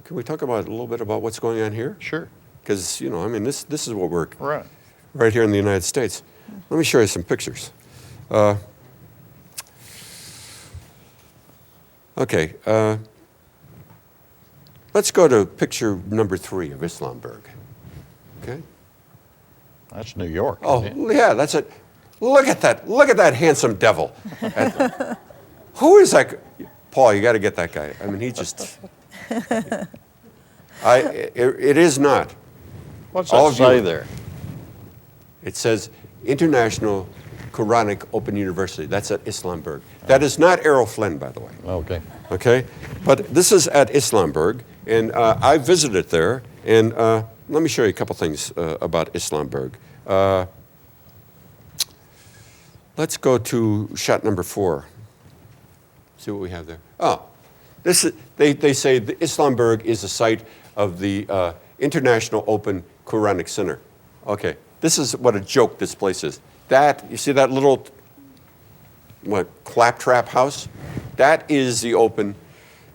can we talk about a little bit about what's going on here? Sure. Because, you know, I mean, this is what we're right here in the United States. Let me show you some pictures. Okay. Let's go to picture number 3 of Islamberg. Okay. That's New York. Oh, yeah, that's it. Look at that. Look at that handsome devil. Who is that? Paul, you got to get that guy. I mean, he just... it is not. What's that say there? It says International Quranic Open University. That's at Islamberg. That is not Errol Flynn, by the way. Okay. Okay? But this is at Islamberg, and I visited there, and let me show you a couple things about Islamberg. Let's go to shot number 4. See what we have there. Oh, this is, they say the Islamberg is a site of the International Open Quranic Center. Okay, this is what a joke this place is. That, you see that little, claptrap house? That is the Open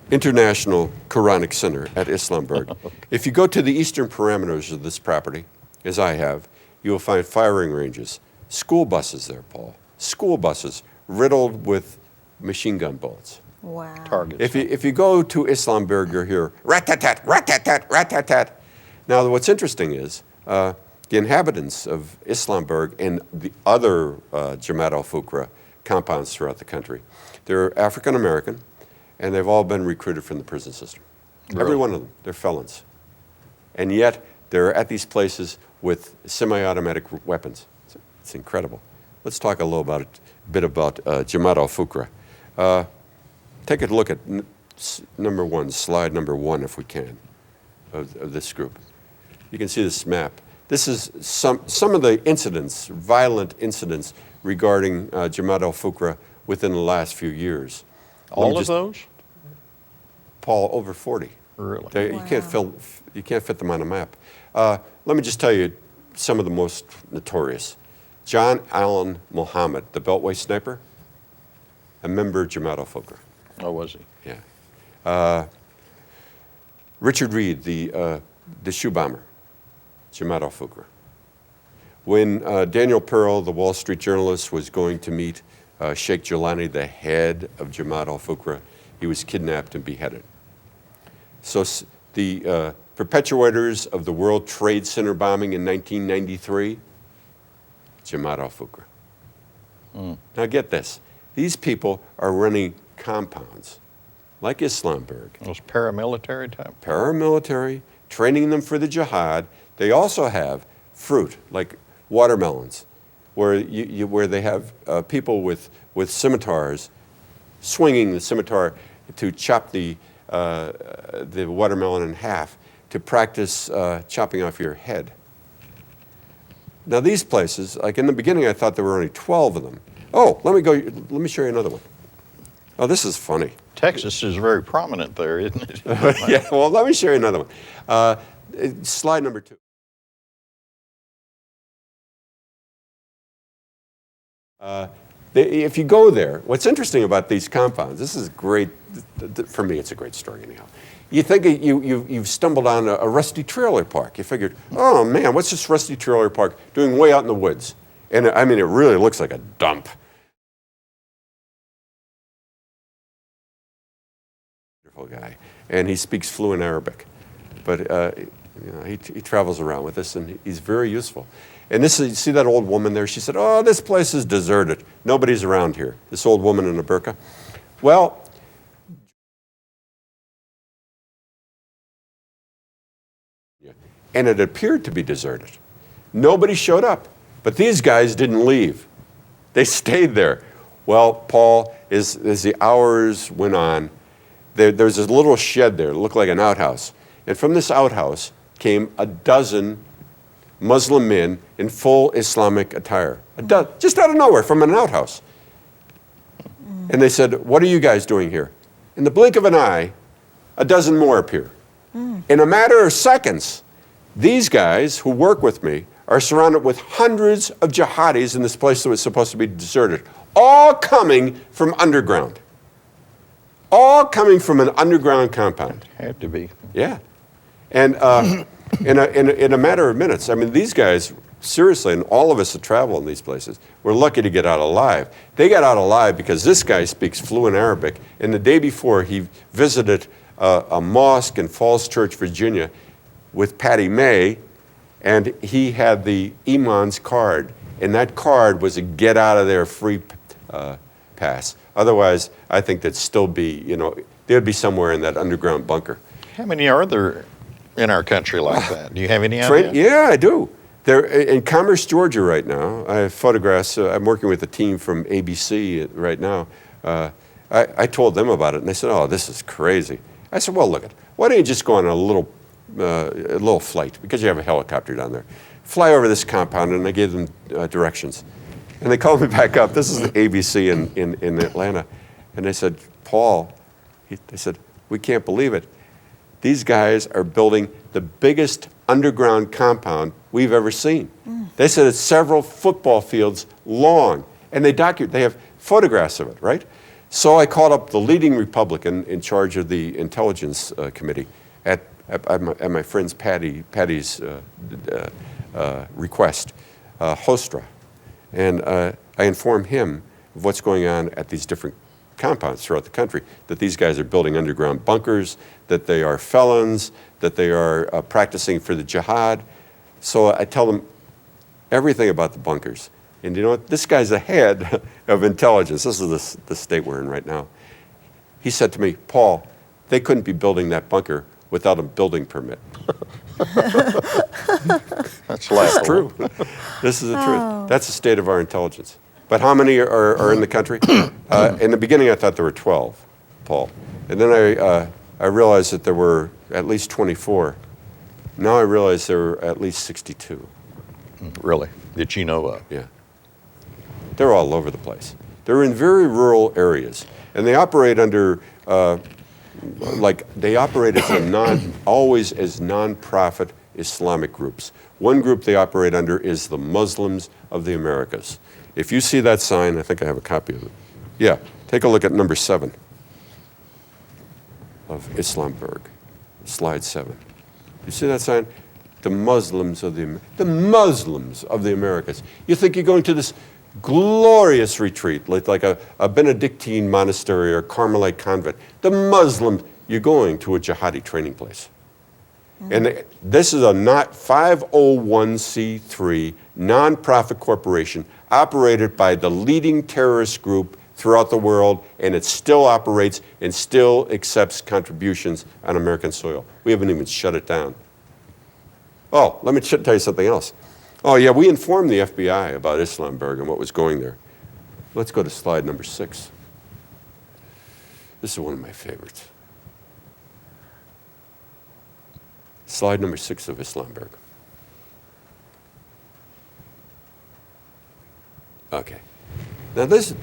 International Quranic Center at Islamberg. Okay. If you go to the eastern parameters of this property, as I have, you will find firing ranges, school buses there, Paul. School buses riddled with machine gun bullets. Wow. Targets. If you go to Islamberg, you'll hear rat-tat-tat, rat-tat-tat, rat-tat-tat. Now, what's interesting is the inhabitants of Islamberg and the other Jamaat al-Fuqra compounds throughout the country, they're African-American, and they've all been recruited from the prison system. Really? Every one of them. They're felons. And yet, they're at these places with semi-automatic weapons. It's incredible. Let's talk a bit about Jamaat al-Fuqra. Take a look at number 1, slide number 1, if we can, of this group. You can see this map. This is some of the incidents, violent incidents regarding Jamaat al-Fuqra within the last few years. All of those? Paul, over 40. Really? Wow. You can't fit them on a map. Let me just tell you some of the most notorious. John Allen Muhammad, the Beltway sniper, a member of Jamaat al-Fuqra. Oh, was he? Yeah. Richard Reed, the shoe bomber, Jamaat al-Fuqra. When Daniel Pearl, the Wall Street journalist, was going to meet Sheikh Jilani, the head of Jamaat al-Fuqra, he was kidnapped and beheaded. So the perpetuators of the World Trade Center bombing in 1993, Jamaat al-Fuqra. Now get this. These people are running compounds like Islamberg. Those paramilitary type? Paramilitary, training them for the jihad. They also have fruit, like watermelons, where they have people with scimitars swinging the scimitar to chop the watermelon in half to practice chopping off your head. Now these places, like in the beginning I thought there were only 12 of them. Oh, let me show you another one. Oh, this is funny. Texas is very prominent there, isn't it? Yeah, well, let me show you another one. Slide number 2. If you go there, what's interesting about these compounds, this is great, for me it's a great story anyhow. You think you've stumbled on a rusty trailer park. You figured, oh man, what's this rusty trailer park doing way out in the woods? And I mean, it really looks like a dump. Wonderful guy. And he speaks fluent Arabic. But you know, he travels around with us and he's very useful. And this is, you see that old woman there? She said, oh, this place is deserted. Nobody's around here. This old woman in a burqa. Well, and it appeared to be deserted. Nobody showed up, but these guys didn't leave. They stayed there. Well, Paul, as the hours went on, there's this little shed there, it looked like an outhouse. And from this outhouse came a dozen Muslim men in full Islamic attire. Just out of nowhere, from an outhouse. And they said, what are you guys doing here? In the blink of an eye, a dozen more appear. In a matter of seconds, these guys who work with me are surrounded with hundreds of jihadis in this place that was supposed to be deserted, all coming from underground. all coming from an underground compound. Had to be. Yeah. And in a matter of minutes, I mean, these guys, seriously, and all of us that travel in these places, we're lucky to get out alive. They got out alive because this guy speaks fluent Arabic, and the day before he visited a mosque in Falls Church, Virginia, with Patty May, and he had the Iman's card, and that card was a get out of there free pass. Otherwise, I think they'd still be, they'd be somewhere in that underground bunker. How many are there in our country like that? Do you have any idea? Yeah, I do. They're in Commerce, Georgia right now. I have photographs. I'm working with a team from ABC right now. I told them about it, and they said, "Oh, this is crazy." I said, "Well, look it. Why don't you just go on a little flight, because you have a helicopter down there. Fly over this compound," and I gave them directions. And they called me back up. This is the ABC in Atlanta. And they said, "Paul," they said, "we can't believe it. These guys are building the biggest underground compound we've ever seen." They said it's several football fields long. And they have photographs of it, right? So I called up the leading Republican in charge of the Intelligence Committee at my friend's Patty's request, Hostra. And I informed him of what's going on at these different compounds throughout the country, that these guys are building underground bunkers, that they are felons, that they are practicing for the jihad. So I tell them everything about the bunkers. And you know what? This guy's the head of intelligence. This is the state we're in right now. He said to me, "Paul, they couldn't be building that bunker without a building permit." That's laughable. True. This is the truth. That's the state of our intelligence. But how many are in the country? In the beginning, I thought there were 12, Paul. And then I realized that there were at least 24. Now I realize there were at least 62. Really? That you know of? Yeah. They're all over the place. They're in very rural areas. And they operate under, they operate as always as non-profit Islamic groups. One group they operate under is the Muslims of the Americas. If you see that sign, I think I have a copy of it. Yeah, take a look at number 7 of Islamberg, slide 7. You see that sign? The Muslims of the Americas. You think you're going to this glorious retreat, like a Benedictine monastery or Carmelite convent. The Muslims, you're going to a jihadi training place. And this is a 501c3 nonprofit corporation operated by the leading terrorist group throughout the world, and it still operates and still accepts contributions on American soil. We haven't even shut it down. Oh, let me tell you something else. Oh yeah, we informed the FBI about Islamberg and what was going there. Let's go to slide number 6. This is one of my favorites. Slide number 6 of Islamberg. Okay. Now this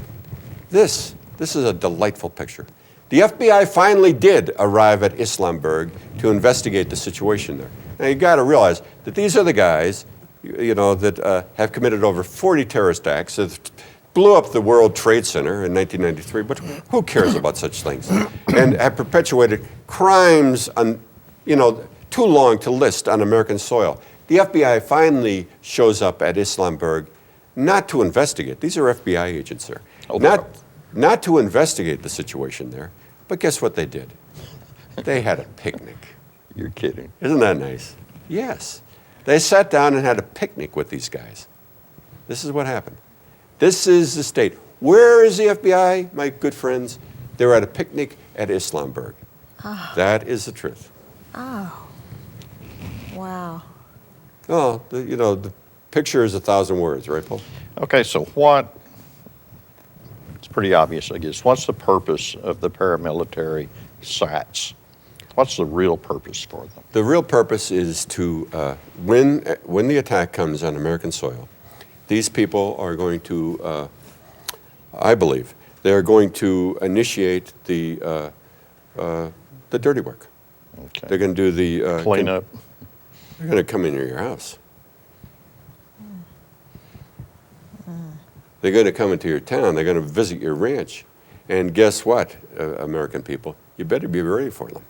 is a delightful picture. The FBI finally did arrive at Islamberg to investigate the situation there. Now you got to realize that these are the guys, that have committed over 40 terrorist acts, that blew up the World Trade Center in 1993. But who cares about such things? And have perpetuated crimes too long to list on American soil. The FBI finally shows up at Islamberg, not to investigate. These are FBI agents there. Not to investigate the situation there, but guess what they did? They had a picnic. You're kidding. Isn't that nice? Yes. They sat down and had a picnic with these guys. This is what happened. This is the state. Where is the FBI, my good friends? They're at a picnic at Islamberg. Oh. That is the truth. Oh. Wow. Oh, the picture is 1,000 words, right, Paul? Okay, so it's pretty obvious, I guess. What's the purpose of the paramilitary sites? What's the real purpose for them? The real purpose is to, when the attack comes on American soil, these people are going to, I believe, they're going to initiate the dirty work. Okay. They're going to do the cleanup. They're going to come into your house. They're going to come into your town. They're going to visit your ranch. And guess what, American people? You better be ready for them.